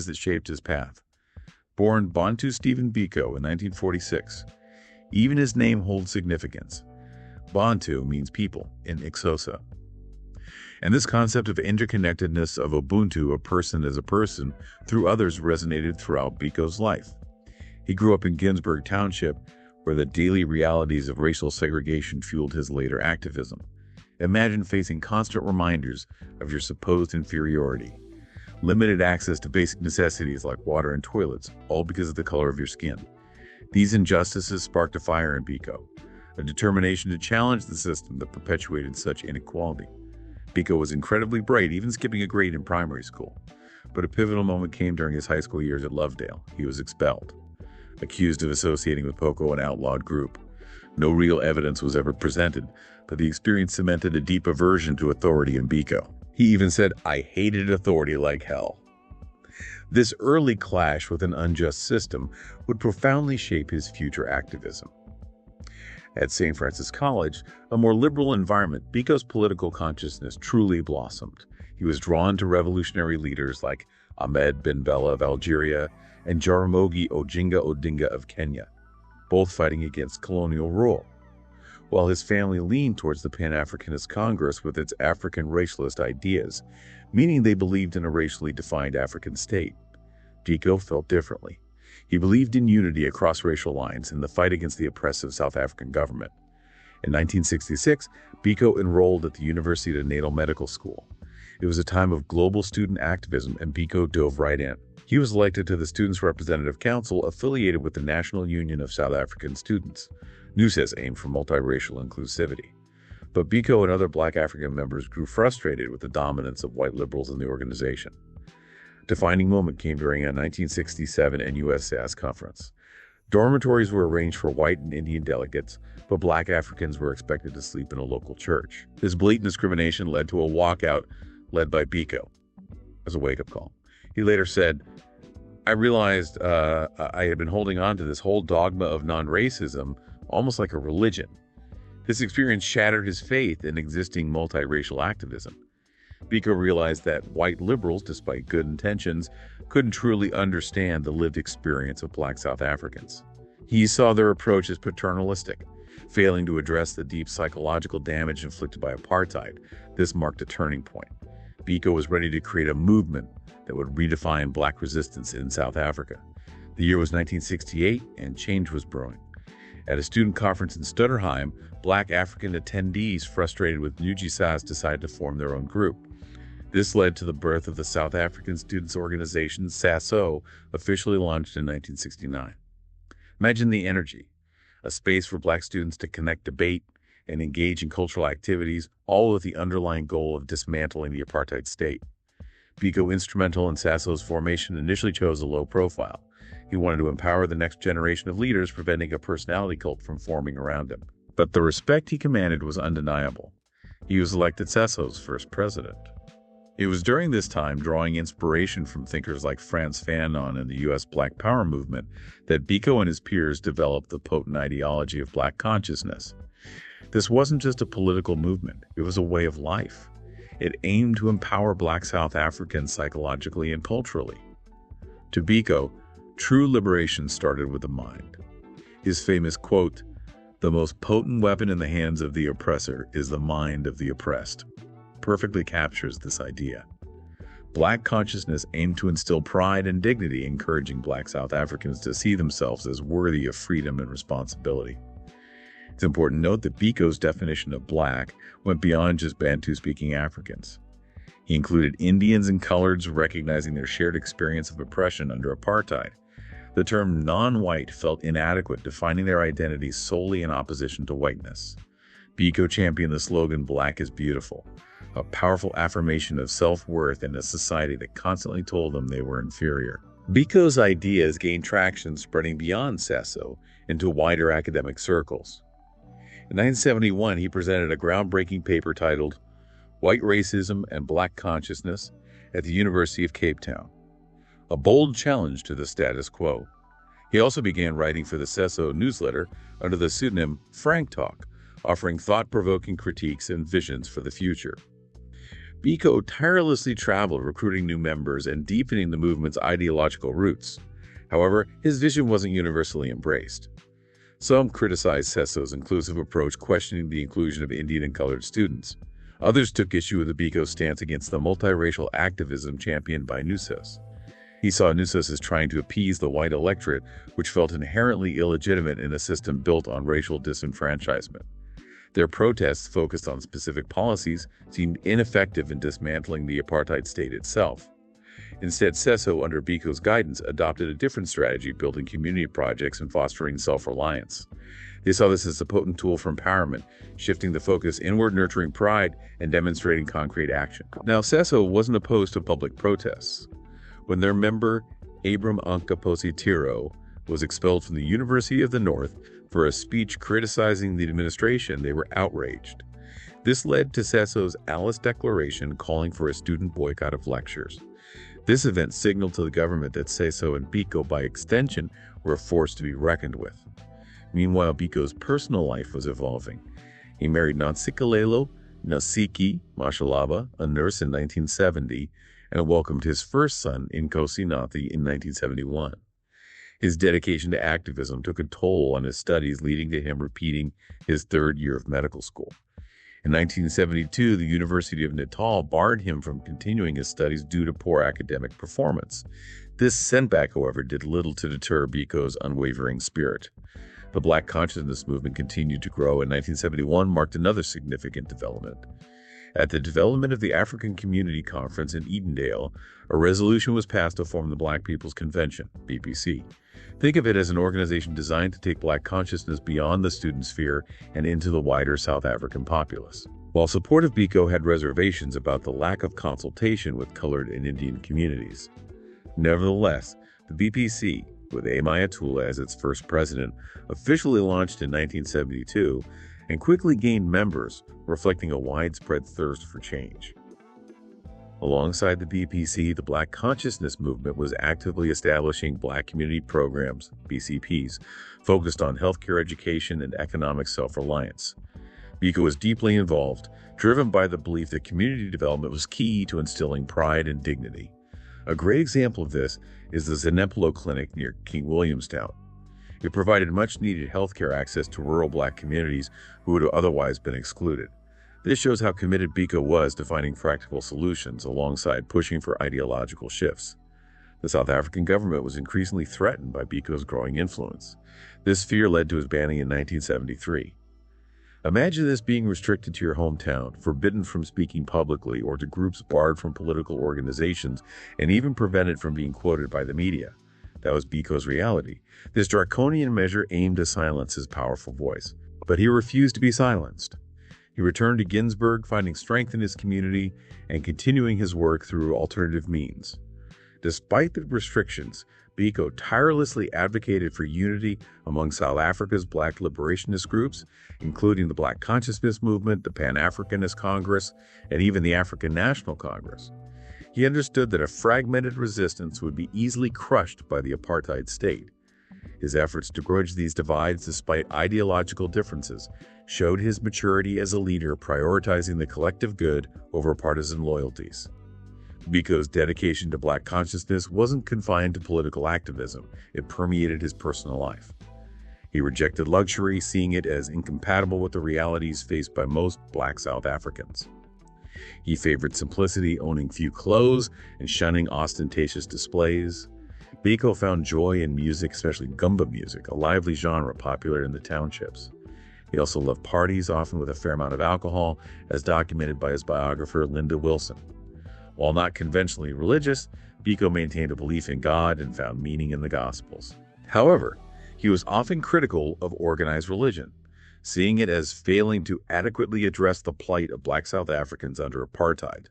that shaped his path. Born Bantu Biko in 1946, even his name holds significance. Bantu means people in Xhosa. And this concept of interconnectedness of Ubuntu, a person as a person, through others resonated throughout Biko's life. He grew up in Ginsburg Township, where the daily realities of racial segregation fueled his later activism. Imagine facing constant reminders of your supposed inferiority, limited access to basic necessities like water and toilets, all because of the color of your skin. These injustices sparked a fire in Biko, a determination to challenge the system that perpetuated such inequality. Biko was incredibly bright, even skipping a grade in primary school. But a pivotal moment came during his high school years at Lovedale. He was expelled, accused of associating with Boko, an outlawed group. No real evidence was ever presented, but the experience cemented a deep aversion to authority in Biko. He even said, "I hated authority like hell." This early clash with an unjust system would profoundly shape his future activism. At St. Francis College, a more liberal environment, Biko's political consciousness truly blossomed. He was drawn to revolutionary leaders like Ahmed Ben Bella of Algeria and Jaramogi Oginga Odinga of Kenya, both fighting against colonial rule. While his family leaned towards the Pan-Africanist Congress with its African racialist ideas, meaning they believed in a racially defined African state, Biko felt differently. He believed in unity across racial lines in the fight against the oppressive South African government. In 1966, Biko enrolled at the University of Natal Medical School. It was a time of global student activism, and Biko dove right in. He was elected to the Students' Representative Council affiliated with the National Union of South African Students. NUSAS aimed for multiracial inclusivity. But Biko and other Black African members grew frustrated with the dominance of white liberals in the organization. A defining moment came during a 1967 NUSAS conference. Dormitories were arranged for white and Indian delegates, but Black Africans were expected to sleep in a local church. This blatant discrimination led to a walkout led by Biko as a wake-up call. He later said, "I realized I had been holding on to this whole dogma of non-racism almost like a religion. This experience shattered his faith in existing multiracial activism." Biko realized that white liberals, despite good intentions, couldn't truly understand the lived experience of Black South Africans. He saw their approach as paternalistic, failing to address the deep psychological damage inflicted by apartheid. This marked a turning point. Biko was ready to create a movement that would redefine Black resistance in South Africa. The year was 1968, and change was brewing. At a student conference in Stutterheim, Black African attendees frustrated with NUSAS decided to form their own group. This led to the birth of the South African Students Organization, SASO, officially launched in 1969. Imagine the energy, a space for Black students to connect, debate, and engage in cultural activities, all with the underlying goal of dismantling the apartheid state. Biko, instrumental in SASO's formation, initially chose a low profile. He wanted to empower the next generation of leaders, preventing a personality cult from forming around him. But the respect he commanded was undeniable. He was elected SASO's first president. It was during this time, drawing inspiration from thinkers like Frantz Fanon and the U.S. Black Power movement, that Biko and his peers developed the potent ideology of Black consciousness. This wasn't just a political movement, it was a way of life. It aimed to empower Black South Africans psychologically and culturally. To Biko, true liberation started with the mind. His famous quote, "The most potent weapon in the hands of the oppressor is the mind of the oppressed," perfectly captures this idea. Black consciousness aimed to instill pride and dignity, encouraging Black South Africans to see themselves as worthy of freedom and responsibility. It's important to note that Biko's definition of Black went beyond just Bantu-speaking Africans. He included Indians and coloreds, recognizing their shared experience of oppression under apartheid. The term non-white felt inadequate, defining their identity solely in opposition to whiteness. Biko championed the slogan, "Black is beautiful," a powerful affirmation of self-worth in a society that constantly told them they were inferior. Biko's ideas gained traction, spreading beyond SASO into wider academic circles. In 1971, he presented a groundbreaking paper titled "White Racism and Black Consciousness" at the University of Cape Town, a bold challenge to the status quo. He also began writing for the SASO newsletter under the pseudonym Frank Talk, offering thought-provoking critiques and visions for the future. Biko tirelessly traveled, recruiting new members and deepening the movement's ideological roots. However, his vision wasn't universally embraced. Some criticized SASO's inclusive approach, questioning the inclusion of Indian and colored students. Others took issue with the Biko's stance against the multiracial activism championed by NUSAS. He saw NUSAS as trying to appease the white electorate, which felt inherently illegitimate in a system built on racial disenfranchisement. Their protests, focused on specific policies, seemed ineffective in dismantling the apartheid state itself. Instead, SASO, under Biko's guidance, adopted a different strategy, building community projects and fostering self-reliance. They saw this as a potent tool for empowerment, shifting the focus inward, nurturing pride, and demonstrating concrete action. Now, SASO wasn't opposed to public protests. When their member, Abram Ancapositiro, was expelled from the University of the North for a speech criticizing the administration, they were outraged. This led to SASO's Alice Declaration, calling for a student boycott of lectures. This event signaled to the government that SASO and Biko, by extension, were a force to be reckoned with. Meanwhile, Biko's personal life was evolving. He married Nansikalelo Nasiki Mashalaba, a nurse, in 1970, and welcomed his first son, Nkosi Nathi, in 1971. His dedication to activism took a toll on his studies, leading to him repeating his third year of medical school. In 1972, the University of Natal barred him from continuing his studies due to poor academic performance. This setback, however, did little to deter Biko's unwavering spirit. The Black consciousness movement continued to grow, and 1971 marked another significant development. At the development of the African Community Conference in Edendale, a resolution was passed to form the Black People's Convention, BPC. Think of it as an organization designed to take Black consciousness beyond the student sphere and into the wider South African populace. While support of Biko had reservations about the lack of consultation with colored and Indian communities. Nevertheless, the BPC, with Ayatollah as its first president, officially launched in 1972 and quickly gained members, reflecting a widespread thirst for change. Alongside the BPC, the Black consciousness movement was actively establishing Black community programs, BCPs, focused on healthcare, education, and economic self-reliance. Biko was deeply involved, driven by the belief that community development was key to instilling pride and dignity. A great example of this is the Zeneplo Clinic near King Williamstown. It provided much-needed healthcare access to rural Black communities who would have otherwise been excluded. This shows how committed Biko was to finding practical solutions alongside pushing for ideological shifts. The South African government was increasingly threatened by Biko's growing influence. This fear led to his banning in 1973. Imagine this being restricted to your hometown, forbidden from speaking publicly, or to groups barred from political organizations, and even prevented from being quoted by the media. That was Biko's reality. This draconian measure aimed to silence his powerful voice. But he refused to be silenced. He returned to Ginsburg, finding strength in his community and continuing his work through alternative means. Despite the restrictions, Biko tirelessly advocated for unity among South Africa's Black liberationist groups, including the Black Consciousness Movement, the Pan-Africanist Congress, and even the African National Congress. He understood that a fragmented resistance would be easily crushed by the apartheid state. His efforts to bridge these divides despite ideological differences showed his maturity as a leader, prioritizing the collective good over partisan loyalties. Biko's dedication to Black consciousness wasn't confined to political activism. It permeated his personal life. He rejected luxury, seeing it as incompatible with the realities faced by most Black South Africans. He favored simplicity, owning few clothes and shunning ostentatious displays. Biko found joy in music, especially gumba music, a lively genre popular in the townships. He also loved parties, often with a fair amount of alcohol, as documented by his biographer Linda Wilson. While not conventionally religious, Biko maintained a belief in God and found meaning in the Gospels. However, he was often critical of organized religion, seeing it as failing to adequately address the plight of Black South Africans under apartheid.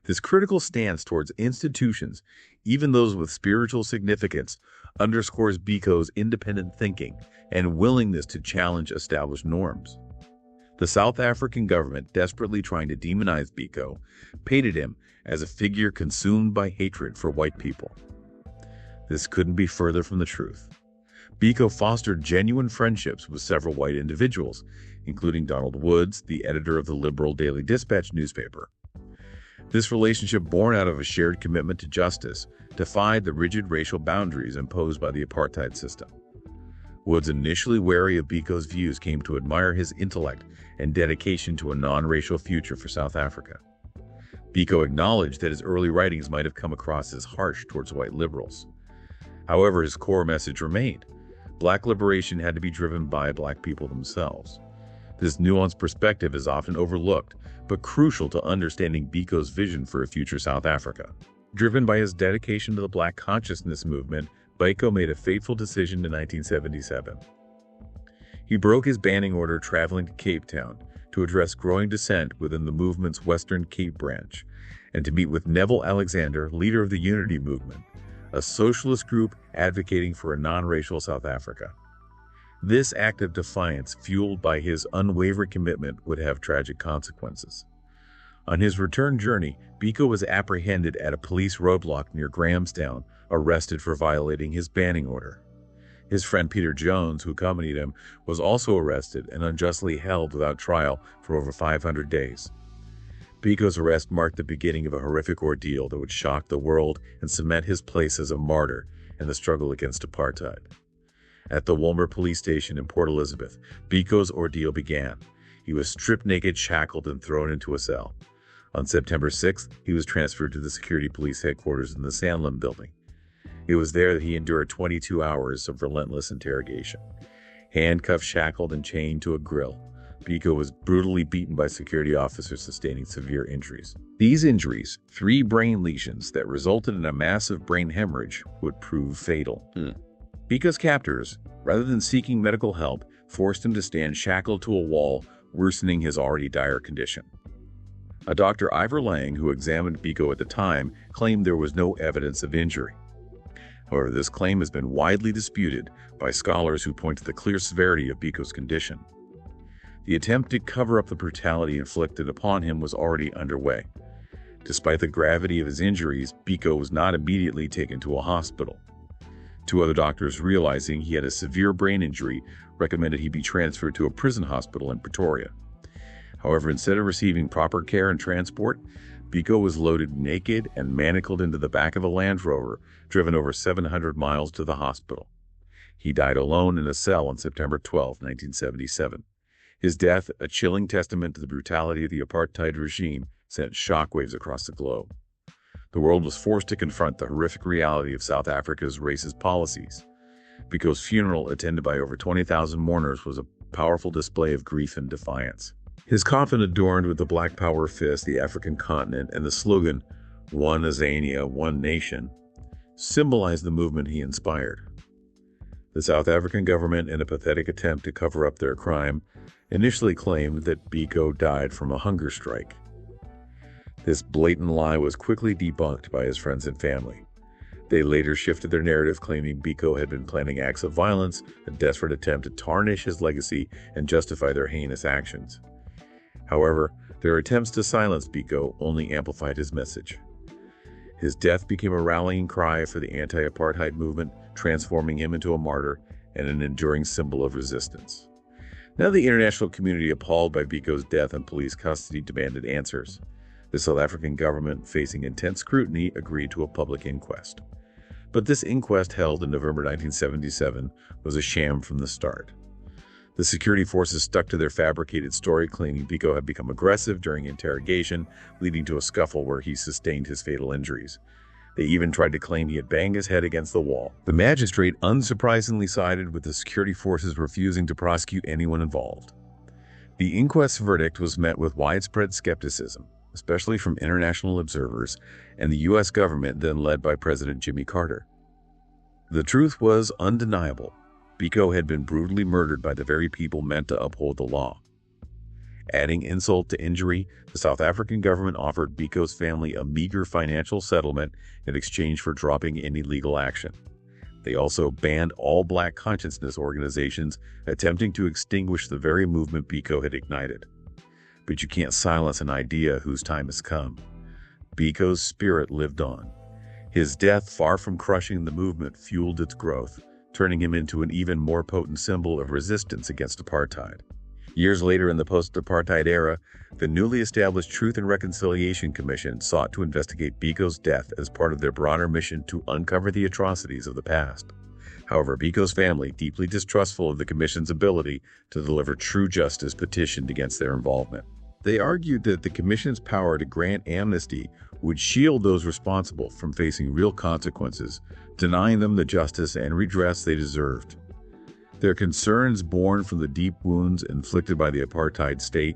This critical stance towards institutions, even those with spiritual significance, underscores Biko's independent thinking and willingness to challenge established norms. The South African government, desperately trying to demonize Biko, painted him as a figure consumed by hatred for white people. This couldn't be further from the truth. Biko fostered genuine friendships with several white individuals, including Donald Woods, the editor of the liberal Daily Dispatch newspaper. This relationship, born out of a shared commitment to justice, defied the rigid racial boundaries imposed by the apartheid system. Woods, initially wary of Biko's views, came to admire his intellect and dedication to a non-racial future for South Africa. Biko acknowledged that his early writings might have come across as harsh towards white liberals. However, his core message remained: Black liberation had to be driven by Black people themselves. This nuanced perspective is often overlooked, but crucial to understanding Biko's vision for a future South Africa. Driven by his dedication to the Black consciousness movement, Biko made a fateful decision in 1977. He broke his banning order, traveling to Cape Town to address growing dissent within the movement's Western Cape branch, and to meet with Neville Alexander, leader of the Unity Movement, a socialist group advocating for a non-racial South Africa. This act of defiance, fueled by his unwavering commitment, would have tragic consequences. On his return journey, Biko was apprehended at a police roadblock near Grahamstown, arrested for violating his banning order. His friend Peter Jones, who accompanied him, was also arrested and unjustly held without trial for over 500 days. Biko's arrest marked the beginning of a horrific ordeal that would shock the world and cement his place as a martyr in the struggle against apartheid. At the Wolmer police station in Port Elizabeth, Biko's ordeal began. He was stripped naked, shackled, and thrown into a cell. On September 6th, he was transferred to the security police headquarters in the Sanlam building. It was there that he endured 22 hours of relentless interrogation. Handcuffed, shackled, and chained to a grill, Biko was brutally beaten by security officers, sustaining severe injuries. These injuries, 3 brain lesions that resulted in a massive brain hemorrhage, would prove fatal. Biko's captors, rather than seeking medical help, forced him to stand shackled to a wall, worsening his already dire condition. A Dr. Ivor Lang, who examined Biko at the time, claimed there was no evidence of injury. However, this claim has been widely disputed by scholars who point to the clear severity of Biko's condition. The attempt to cover up the brutality inflicted upon him was already underway. Despite the gravity of his injuries, Biko was not immediately taken to a hospital. 2 other doctors, realizing he had a severe brain injury, recommended he be transferred to a prison hospital in Pretoria. However, instead of receiving proper care and transport, Biko was loaded naked and manacled into the back of a Land Rover, driven over 700 miles to the hospital. He died alone in a cell on September 12, 1977. His death, a chilling testament to the brutality of the apartheid regime, sent shockwaves across the globe. The world was forced to confront the horrific reality of South Africa's racist policies. Biko's funeral, attended by over 20,000 mourners, was a powerful display of grief and defiance. His coffin, adorned with the Black Power fist, the African continent, and the slogan, "One Azania, One Nation," symbolized the movement he inspired. The South African government, in a pathetic attempt to cover up their crime, initially claimed that Biko died from a hunger strike. This blatant lie was quickly debunked by his friends and family. They later shifted their narrative, claiming Biko had been planning acts of violence, a desperate attempt to tarnish his legacy and justify their heinous actions. However, their attempts to silence Biko only amplified his message. His death became a rallying cry for the anti-apartheid movement, transforming him into a martyr and an enduring symbol of resistance. Now the international community, appalled by Biko's death and police custody, demanded answers. The South African government, facing intense scrutiny, agreed to a public inquest. But this inquest, held in November 1977, was a sham from the start. The security forces stuck to their fabricated story, claiming Biko had become aggressive during interrogation, leading to a scuffle where he sustained his fatal injuries. They even tried to claim he had banged his head against the wall. The magistrate unsurprisingly sided with the security forces, refusing to prosecute anyone involved. The inquest's verdict was met with widespread skepticism, especially from international observers and the U.S. government, then led by President Jimmy Carter. The truth was undeniable. Biko had been brutally murdered by the very people meant to uphold the law. Adding insult to injury, the South African government offered Biko's family a meager financial settlement in exchange for dropping any legal action. They also banned all Black consciousness organizations attempting to extinguish the very movement Biko had ignited. But you can't silence an idea whose time has come. Biko's spirit lived on. His death, far from crushing the movement, fueled its growth, turning him into an even more potent symbol of resistance against apartheid. Years later in the post-apartheid era, the newly established Truth and Reconciliation Commission sought to investigate Biko's death as part of their broader mission to uncover the atrocities of the past. However, Biko's family, deeply distrustful of the commission's ability to deliver true justice, petitioned against their involvement. They argued that the commission's power to grant amnesty would shield those responsible from facing real consequences, denying them the justice and redress they deserved. Their concerns, born from the deep wounds inflicted by the apartheid state,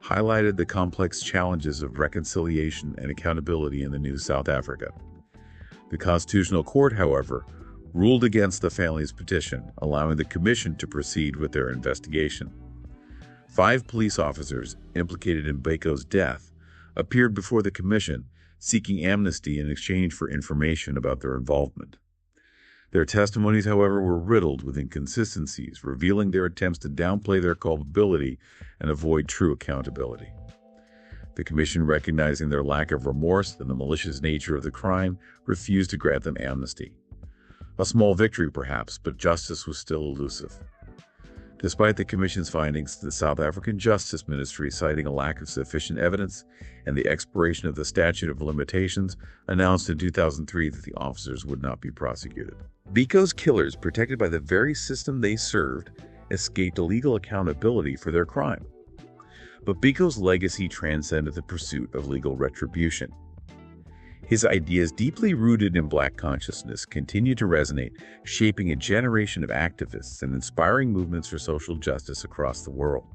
highlighted the complex challenges of reconciliation and accountability in the new South Africa. The Constitutional Court, however, ruled against the family's petition, allowing the commission to proceed with their investigation. 5 police officers implicated in Biko's death appeared before the commission, seeking amnesty in exchange for information about their involvement. Their testimonies, however, were riddled with inconsistencies, revealing their attempts to downplay their culpability and avoid true accountability. The commission, recognizing their lack of remorse and the malicious nature of the crime, refused to grant them amnesty. A small victory, perhaps, but justice was still elusive. Despite the commission's findings, the South African Justice Ministry, citing a lack of sufficient evidence and the expiration of the statute of limitations, announced in 2003 that the officers would not be prosecuted. Biko's killers, protected by the very system they served, escaped legal accountability for their crime. But Biko's legacy transcended the pursuit of legal retribution. His ideas, deeply rooted in Black consciousness, continue to resonate, shaping a generation of activists and inspiring movements for social justice across the world.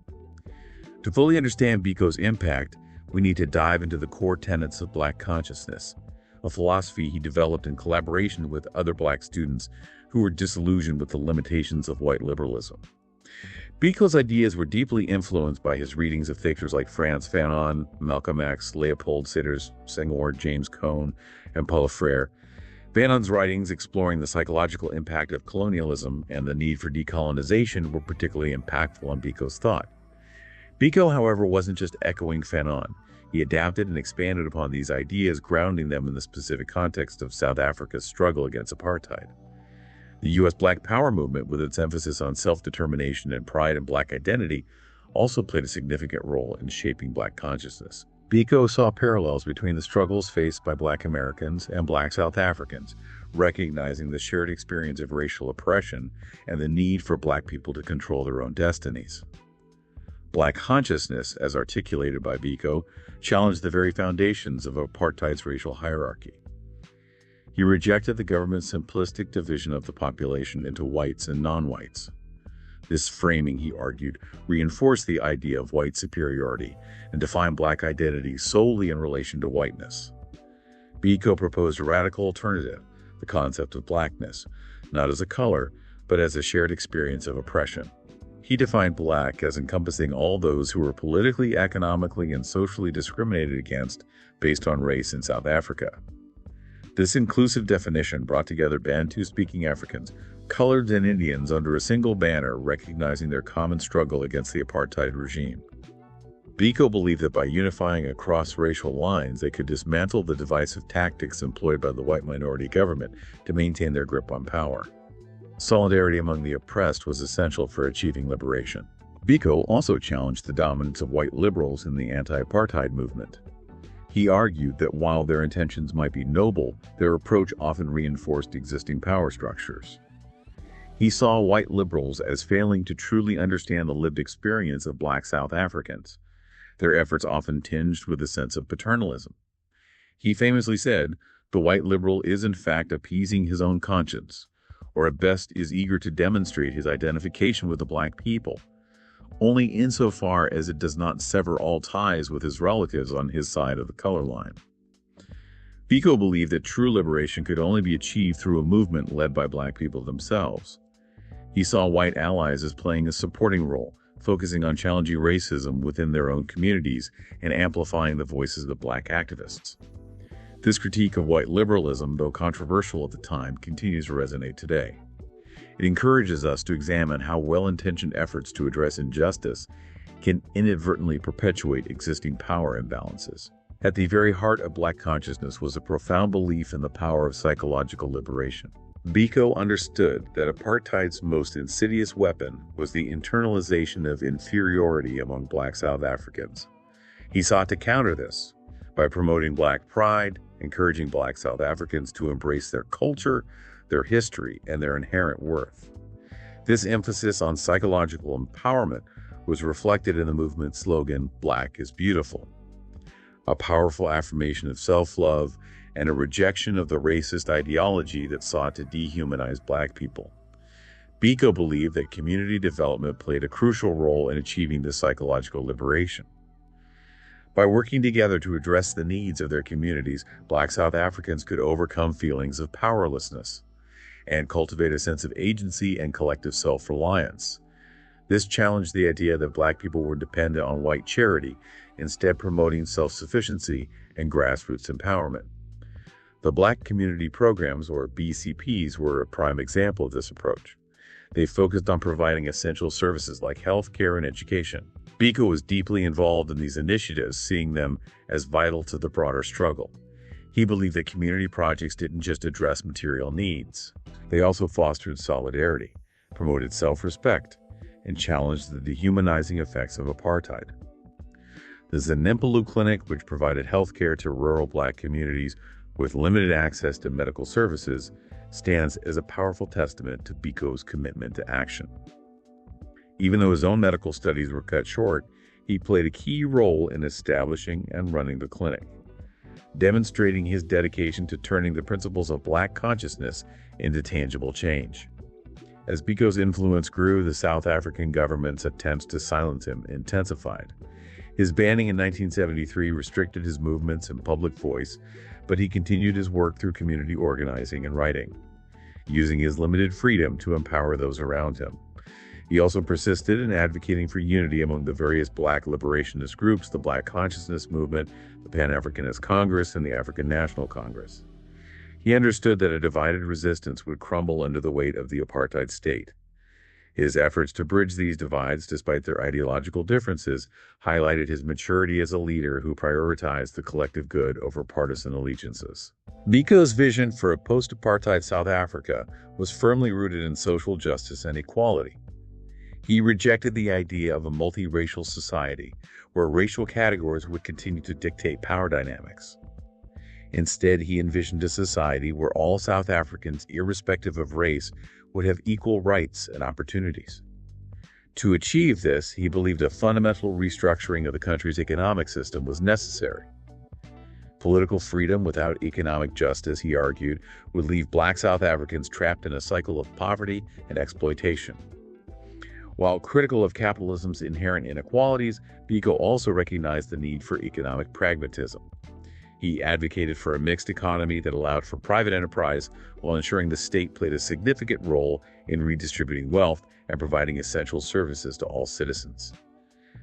To fully understand Biko's impact, we need to dive into the core tenets of Black consciousness, a philosophy he developed in collaboration with other Black students who were disillusioned with the limitations of white liberalism. Biko's ideas were deeply influenced by his readings of thinkers like Frantz Fanon, Malcolm X, Leopold Sédar Senghor, James Cone, and Paulo Freire. Fanon's writings exploring the psychological impact of colonialism and the need for decolonization were particularly impactful on Biko's thought. Biko, however, wasn't just echoing Fanon. He adapted and expanded upon these ideas, grounding them in the specific context of South Africa's struggle against apartheid. The U.S. Black Power movement, with its emphasis on self-determination and pride in Black identity, also played a significant role in shaping Black consciousness. Biko saw parallels between the struggles faced by Black Americans and Black South Africans, recognizing the shared experience of racial oppression and the need for Black people to control their own destinies. Black consciousness, as articulated by Biko, challenged the very foundations of apartheid's racial hierarchy. He rejected the government's simplistic division of the population into whites and non-whites. This framing, he argued, reinforced the idea of white superiority and defined Black identity solely in relation to whiteness. Biko proposed a radical alternative, the concept of Blackness, not as a color, but as a shared experience of oppression. He defined Black as encompassing all those who were politically, economically, and socially discriminated against based on race in South Africa. This inclusive definition brought together Bantu-speaking Africans, coloreds, and Indians under a single banner, recognizing their common struggle against the apartheid regime. Biko believed that by unifying across racial lines, they could dismantle the divisive tactics employed by the white minority government to maintain their grip on power. Solidarity among the oppressed was essential for achieving liberation. Biko also challenged the dominance of white liberals in the anti-apartheid movement. He argued that while their intentions might be noble, their approach often reinforced existing power structures. He saw white liberals as failing to truly understand the lived experience of Black South Africans, their efforts often tinged with a sense of paternalism. He famously said, "The white liberal is in fact appeasing his own conscience, or at best is eager to demonstrate his identification with the Black people, only insofar as it does not sever all ties with his relatives on his side of the color line." Biko believed that true liberation could only be achieved through a movement led by Black people themselves. He saw white allies as playing a supporting role, focusing on challenging racism within their own communities and amplifying the voices of Black activists. This critique of white liberalism, though controversial at the time, continues to resonate today. It encourages us to examine how well-intentioned efforts to address injustice can inadvertently perpetuate existing power imbalances. At the very heart of Black consciousness was a profound belief in the power of psychological liberation. Biko understood that apartheid's most insidious weapon was the internalization of inferiority among Black South Africans. He sought to counter this by promoting Black pride, encouraging Black South Africans to embrace their culture, their history, and their inherent worth. This emphasis on psychological empowerment was reflected in the movement's slogan, "Black is Beautiful," a powerful affirmation of self-love and a rejection of the racist ideology that sought to dehumanize Black people. Biko believed that community development played a crucial role in achieving this psychological liberation. By working together to address the needs of their communities, Black South Africans could overcome feelings of powerlessness and cultivate a sense of agency and collective self-reliance. This challenged the idea that Black people were dependent on white charity, instead promoting self-sufficiency and grassroots empowerment. The Black Community Programs, or BCPs, were a prime example of this approach. They focused on providing essential services like health care and education. Biko was deeply involved in these initiatives, seeing them as vital to the broader struggle. He believed that community projects didn't just address material needs. They also fostered solidarity, promoted self-respect, and challenged the dehumanizing effects of apartheid. The Zanimpalu Clinic, which provided health care to rural Black communities with limited access to medical services, stands as a powerful testament to Biko's commitment to action. Even though his own medical studies were cut short, he played a key role in establishing and running the clinic, demonstrating his dedication to turning the principles of Black consciousness into tangible change. As Biko's influence grew, the South African government's attempts to silence him intensified. His banning in 1973 restricted his movements and public voice, but he continued his work through community organizing and writing, using his limited freedom to empower those around him. He also persisted in advocating for unity among the various Black liberationist groups, the Black Consciousness Movement, the Pan-Africanist Congress, and the African National Congress. He understood that a divided resistance would crumble under the weight of the apartheid state. His efforts to bridge these divides, despite their ideological differences, highlighted his maturity as a leader who prioritized the collective good over partisan allegiances. Biko's vision for a post-apartheid South Africa was firmly rooted in social justice and equality. He rejected the idea of a multiracial society, where racial categories would continue to dictate power dynamics. Instead, he envisioned a society where all South Africans, irrespective of race, would have equal rights and opportunities. To achieve this, he believed a fundamental restructuring of the country's economic system was necessary. Political freedom without economic justice, he argued, would leave Black South Africans trapped in a cycle of poverty and exploitation. While critical of capitalism's inherent inequalities, Biko also recognized the need for economic pragmatism. He advocated for a mixed economy that allowed for private enterprise while ensuring the state played a significant role in redistributing wealth and providing essential services to all citizens.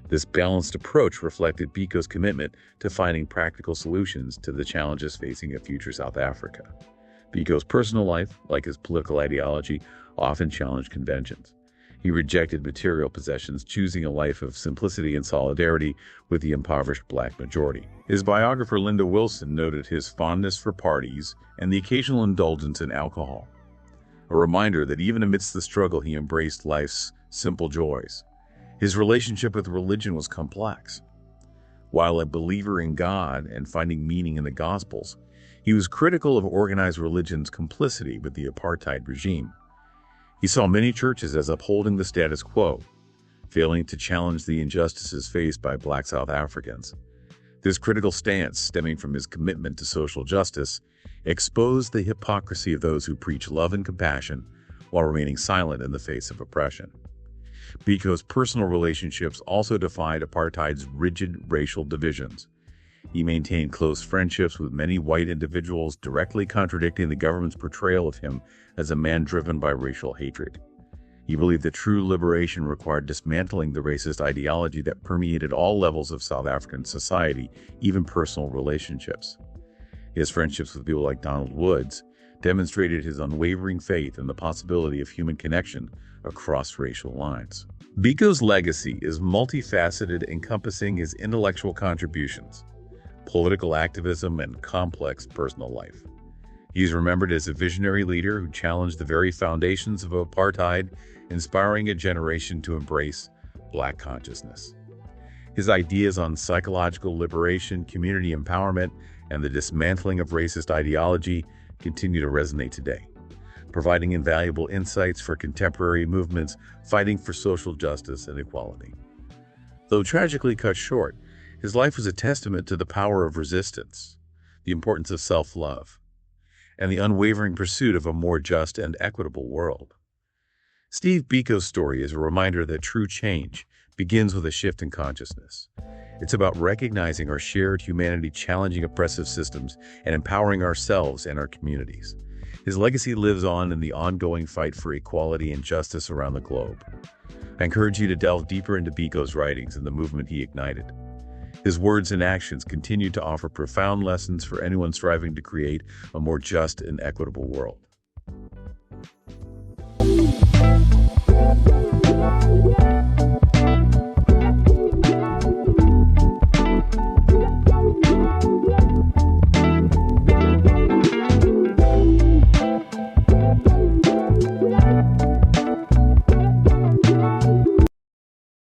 This balanced approach reflected Biko's commitment to finding practical solutions to the challenges facing a future South Africa. Biko's personal life, like his political ideology, often challenged conventions. He rejected material possessions, choosing a life of simplicity and solidarity with the impoverished Black majority. His biographer Linda Wilson noted his fondness for parties and the occasional indulgence in alcohol, a reminder that even amidst the struggle he embraced life's simple joys. His relationship with religion was complex. While a believer in God and finding meaning in the Gospels, he was critical of organized religion's complicity with the apartheid regime. He saw many churches as upholding the status quo, failing to challenge the injustices faced by Black South Africans. This critical stance, stemming from his commitment to social justice, exposed the hypocrisy of those who preach love and compassion while remaining silent in the face of oppression. Biko's personal relationships also defied apartheid's rigid racial divisions. He maintained close friendships with many white individuals, directly contradicting the government's portrayal of him as a man driven by racial hatred. He believed that true liberation required dismantling the racist ideology that permeated all levels of South African society, even personal relationships. His friendships with people like Donald Woods demonstrated his unwavering faith in the possibility of human connection across racial lines. Biko's legacy is multifaceted, encompassing his intellectual contributions, political activism, and complex personal life. He's remembered as a visionary leader who challenged the very foundations of apartheid, inspiring a generation to embrace Black consciousness. His ideas on psychological liberation, community empowerment, and the dismantling of racist ideology continue to resonate today, providing invaluable insights for contemporary movements fighting for social justice and equality. Though tragically cut short, his life was a testament to the power of resistance, the importance of self-love, and the unwavering pursuit of a more just and equitable world. Steve Biko's story is a reminder that true change begins with a shift in consciousness. It's about recognizing our shared humanity, challenging oppressive systems, and empowering ourselves and our communities. His legacy lives on in the ongoing fight for equality and justice around the globe. I encourage you to delve deeper into Biko's writings and the movement he ignited. His words and actions continue to offer profound lessons for anyone striving to create a more just and equitable world.